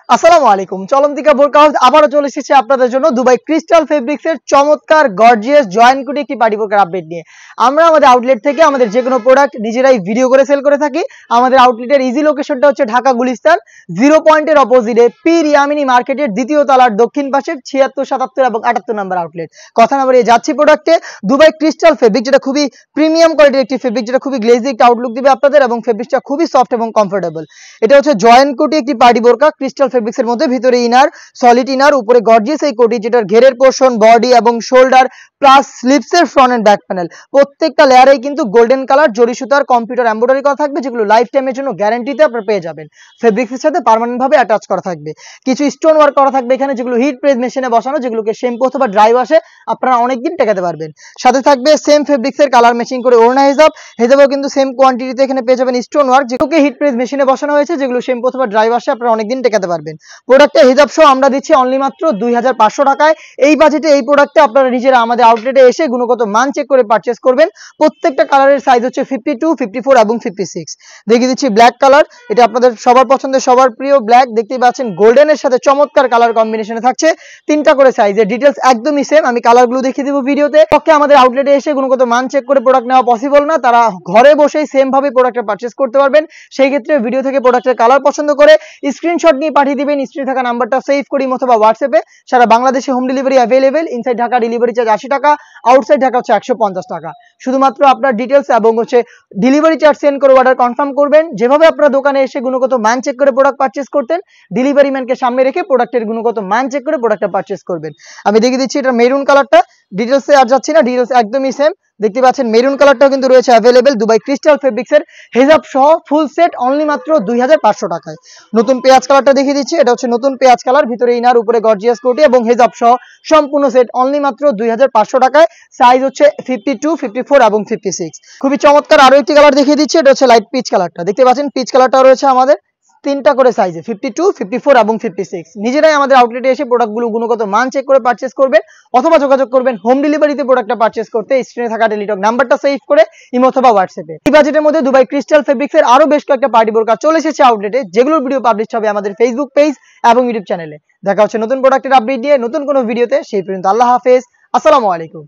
আসসালামু আলাইকুম। চলন্তিকা বোরকা হাউস আবারও চলে এসেছে আপনাদের জন্য দুবাই ক্রিস্টাল ফেব্রিক্স এর চমৎকার গর্জিয়াস জয়েন কোটি একটি পার্টি বোরকার আপডেট নিয়ে। আমরা আমাদের আউটলেট থেকে আমাদের যে কোনো প্রোডাক্ট নিজেরাই ভিডিও করে সেল করে থাকি। আমাদের আউটলেটের ইজি লোকেশনটা হচ্ছে ঢাকা গুলিস্তান 0 পয়েন্টের অপোজিটে পীর ইয়ামিনী মার্কেটের দ্বিতীয় তলার দক্ষিণ পাশের 76, 77 এবং 78 নম্বর আউটলেট। কথা না বাড়িয়ে যাচ্ছি প্রোডাক্টে। দুবাই ক্রিস্টাল ফেব্রিক যেটা খুবই প্রিমিয়াম কোয়ালিটির একটি ফেব্রিক, যেটা খুবই গ্লেজি একটা আউটলুক দিবে আপনাদের এবং ফেব্রিকটা খুবই সফট এবং কমফোর্টেবল। এটা হচ্ছে জয়েন কোটি একটি পার্টি বোরকা ক্রিস্টাল ফেব্রিক্স এর মধ্যে, ভিতরে ইনার সলিড ইনার, উপরে গর্জিয়াস এই কোটি যেটার ঘেরের পোর্শন, বডি এবং শোল্ডার প্লাস স্লিভস এর ফ্রন্ট এন্ড ব্যাক প্যানেল প্রত্যেকটা লেয়ারেই কিন্তু গোল্ডেন কালার জরি সুতার কম্পিউটার এমব্রয়ডারি করা থাকবে, যেগুলো লাইফ টাইমের জন্য গ্যারান্টিতে আপনারা পেয়ে যাবেন। ফেব্রিক্সের সাথে পার্মানেন্ট ভাবে অ্যাটাচ করা থাকবে। কিছু স্টোন ওয়ার্ক করা থাকবে এখানে, যেগুলো হিট প্রেস মেশিনে বসানো, যেগুলোকে শ্যাম্পু অথবা ড্রাই ওয়াশে আপনারা অনেকদিন টেকাতে পারবেন। সাথে থাকবে সেম ফেব্রিক্সের কালার ম্যাচিং করে ওড়না হিজাব, হিজাবও কিন্তু সেম কোয়ান্টিটিতে এখানে পেয়ে যাবেন স্টোন ওয়ার্ক, যেগুলোকে হিট প্রেস মেশিনে বসানো হয়েছে, যেগুলো শ্যাম্পু অথবা ড্রাই ওয়াশে আপনারা অনেকদিন টেকাতে পারবেন। প্রোডাক্টে হিজাব সহ আমরা দিচ্ছি অনলি মাত্র 2500 টাকায়। এই বাজেটে এই প্রোডাক্টে আপনারা নিজেরা আমাদের আউটলেটে এসে গুণগত মান চেক করে পারচেস করবেন। প্রত্যেকটা কালারের সাইজ হচ্ছে 52, 54 এবং 56। দেখিয়ে দিচ্ছি ব্ল্যাক কালার, এটা আপনাদের সবার পছন্দের সবার প্রিয় ব্ল্যাক। দেখতেই পাচ্ছেন গোল্ডেনের সাথে চমৎকার কালার কম্বিনেশনে থাকছে। 3টা করে সাইজের ডিটেলস একদমই সেম, আমি কালারগুলো দেখিয়ে দেবো ভিডিওতে। পক্ষে আমাদের আউটলেটে এসে গুণগত মান চেক করে প্রোডাক্ট নেওয়া পসিবল না, তারা ঘরে বসেই সেম ভাবে প্রোডাক্টটা পারচেস করতে পারবেন। সেই ক্ষেত্রে ভিডিও থেকে প্রোডাক্টের কালার পছন্দ করে স্ক্রিনশট নিয়ে পাঠিয়ে দিবেন। স্ক্রিনে থাকা নাম্বারটা সেভ করি অথবা হোয়াটসঅ্যাপে। সারা বাংলাদেশে home delivery available. Inside Dhaka delivery charge 80 টাকা, আউটসাইড ঢাকা হচ্ছে 150 টাকা। শুধুমাত্র আপনার ডিটেলস এবং ডেলিভারি চার্জ সেন্ড করে অর্ডার কনফার্ম করবেন। যেভাবে আপনার দোকানে এসে গুণগত মান চেক করে প্রোডাক্ট পারচেস করতেন, ডেলিভারি ম্যানকে সামনে রেখে প্রোডাক্টের গুণগত মান চেক করে প্রোডাক্টটা পারচেস করবেন। আমি দেখিয়ে দিচ্ছি এটা মেরুন কালারটা, ডিটেলসে আর যাচ্ছি না, ডিটেলস একদমই সেম। দেখতে পাচ্ছেন মেরুন কালারটাও কিন্তু রয়েছে অ্যাভেলেবেল দুবাই ক্রিস্টাল ফেব্রিক্স এর হিজাব সহ ফুল সেট অনলি মাত্র 2500 টাকায়। নতুন পেঁয়াজ কালারটা দেখিয়ে দিচ্ছি, এটা হচ্ছে নতুন পেঁয়াজ কালার, ভিতরে ইনার, উপরে গর্জিয়াস কোটি এবং হিজাব সহ সম্পূর্ণ সেট অনলি মাত্র 2500 টাকায়। সাইজ হচ্ছে 52, 54 এবং 56। খুবই চমৎকার আরো একটি কালার দেখিয়ে দিচ্ছি, এটা হচ্ছে লাইট পিচ কালারটা। দেখতে পাচ্ছেন পিচ কালারটা রয়েছে আমাদের 3টা করে সাইজে 52, 54 এবং 56। নিজেরাই আমাদের আউটলেটে এসে প্রোডাক্টগুলো গুণগত মান চেক করে পারচেস করবেন অথবা যোগাযোগ করবেন হোম ডেলিভারিতে প্রোডাক্টটা পারচেস করতে। স্ক্রিনে থাকা টেলিটক নাম্বারটা সেভ করে ইমো অথবা হোয়াটসঅ্যাপে। এই বাজেটের মধ্যে দুবাই ক্রিস্টাল ফেব্রিক্স এর আরো বেশ কয়েকটা পার্টি বোরকা চলে এসেছে আউটলেটে, যেগুলোর ভিডিও পাবলিশ হবে আমাদের ফেসবুক পেজ এবং ইউটিউব চ্যানেলে। দেখা হচ্ছে নতুন প্রোডাক্টের আপডেট দিয়ে নতুন কোনো ভিডিওতে। সেই পর্যন্ত আল্লাহ হাফেজ, আসসালামু আলাইকুম।